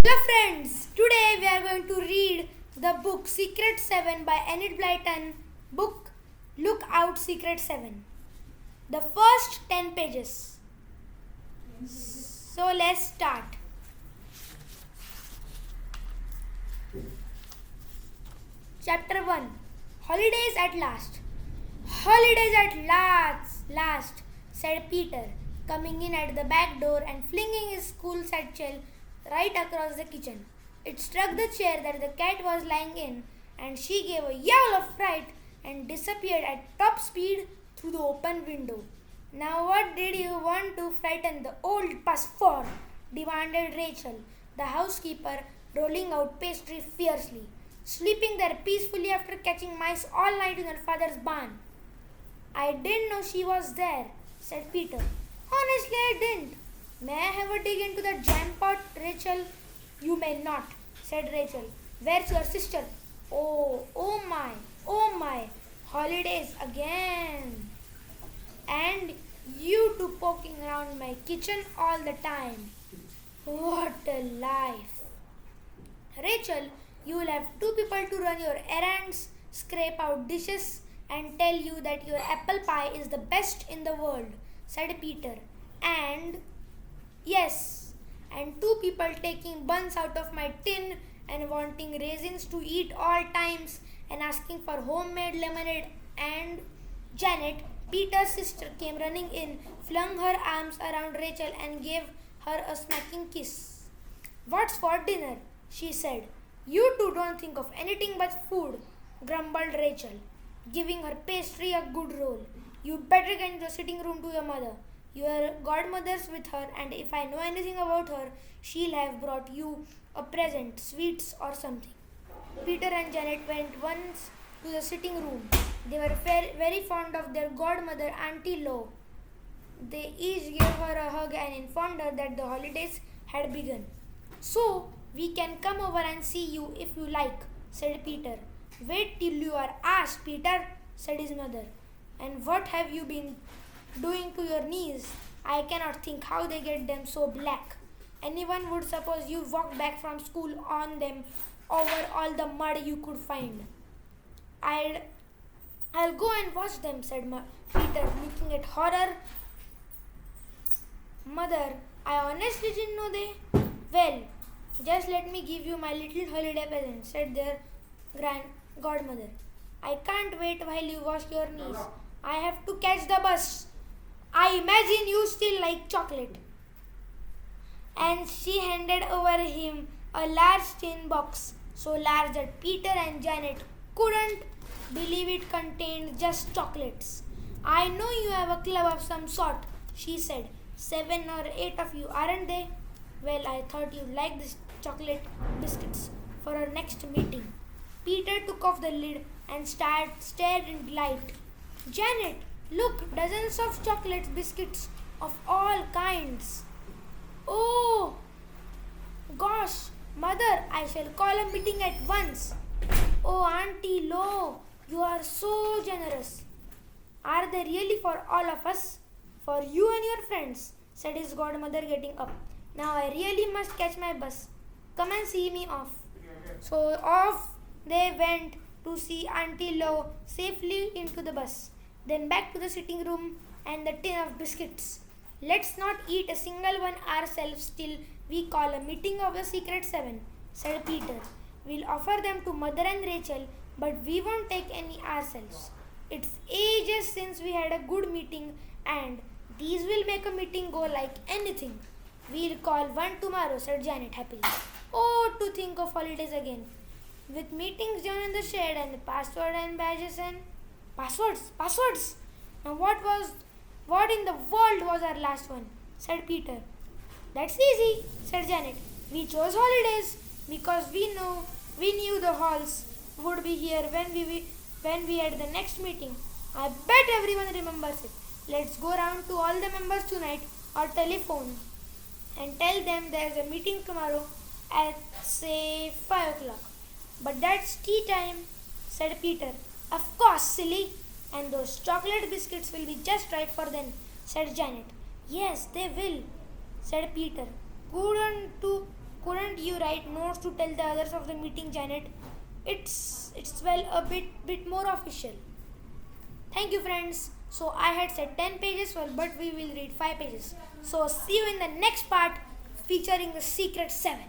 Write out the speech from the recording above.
Hello friends, today we are going to read the book Secret 7 by Enid Blyton. Book Look Out Secret 7. The first 10 pages. So let's start. Chapter 1. Holidays at last. Holidays at last, said Peter, coming in at the back door and flinging his school satchel right across the kitchen. It struck the chair that the cat was lying in, and she gave a yowl of fright and disappeared at top speed through the open window. Now what did you want to frighten the old puss for? Demanded Rachel, the housekeeper, rolling out pastry fiercely, sleeping there peacefully after catching mice all night in her father's barn. I didn't know she was there, said Peter. Honestly, I didn't. May I have a dig into that jam pot, Rachel? You may not, said Rachel. Where's your sister? Oh my, holidays again. And you two poking around my kitchen all the time. What a life. Rachel, you will have two people to run your errands, scrape out dishes, and tell you that your apple pie is the best in the world, said Peter. Yes, and two people taking buns out of my tin and wanting raisins to eat all times and asking for homemade lemonade. And Janet, Peter's sister, came running in, flung her arms around Rachel and gave her a smacking kiss. What's for dinner? She said. You two don't think of anything but food, grumbled Rachel, giving her pastry a good roll. You better get into the sitting room to your mother. Your godmother's with her, and if I know anything about her, she'll have brought you a present, sweets or something. Peter and Janet went once to the sitting room. They were very fond of their godmother, Auntie Lo. They each gave her a hug and informed her that the holidays had begun. So, we can come over and see you if you like, said Peter. Wait till you are asked, Peter, said his mother. And what have you been doing to your knees? I cannot think how they get them so black. Anyone would suppose you walked back from school on them over all the mud you could find. I'll go and wash them, said Peter, looking at horror. Mother, I honestly didn't know they. Well, just let me give you my little holiday present, said their godmother. I can't wait while you wash your knees. I have to catch the bus. I imagine you still like chocolate. And she handed over him a large tin box, so large that Peter and Janet couldn't believe it contained just chocolates. I know you have a club of some sort, she said. 7 or 8 of you, aren't they? Well, I thought you'd like these chocolate biscuits for our next meeting. Peter took off the lid and stared in delight. Janet, look, dozens of chocolate biscuits of all kinds. Oh, gosh, Mother, I shall call a meeting at once. Oh, Auntie Lo, you are so generous. Are they really for all of us? For you and your friends, said his godmother, getting up. Now I really must catch my bus. Come and see me off. So off they went to see Auntie Lo safely into the bus, then back to the sitting room and the tin of biscuits. Let's not eat a single one ourselves till we call a meeting of the Secret 7, said Peter. We'll offer them to Mother and Rachel, but we won't take any ourselves. It's ages since we had a good meeting, and these will make a meeting go like anything. We'll call one tomorrow, said Janet happily. Oh, to think of holidays again. With meetings down in the shed and the password and badges and passwords. Now what in the world was our last one? Said Peter. That's easy, said Janet. We chose holidays because we knew the halls would be here when we had the next meeting. I bet everyone remembers it. Let's go round to all the members tonight or telephone and tell them there's a meeting tomorrow at say 5 o'clock. But that's tea time, said Peter. Of course, silly. And those chocolate biscuits will be just right for them, said Janet. Yes, they will, said Peter. couldn't you write notes to tell the others of the meeting, Janet? It's well a bit more official. Thank you, friends. So I had said 10 pages, well, but we will read 5 pages. So see you in the next part featuring the Secret 7.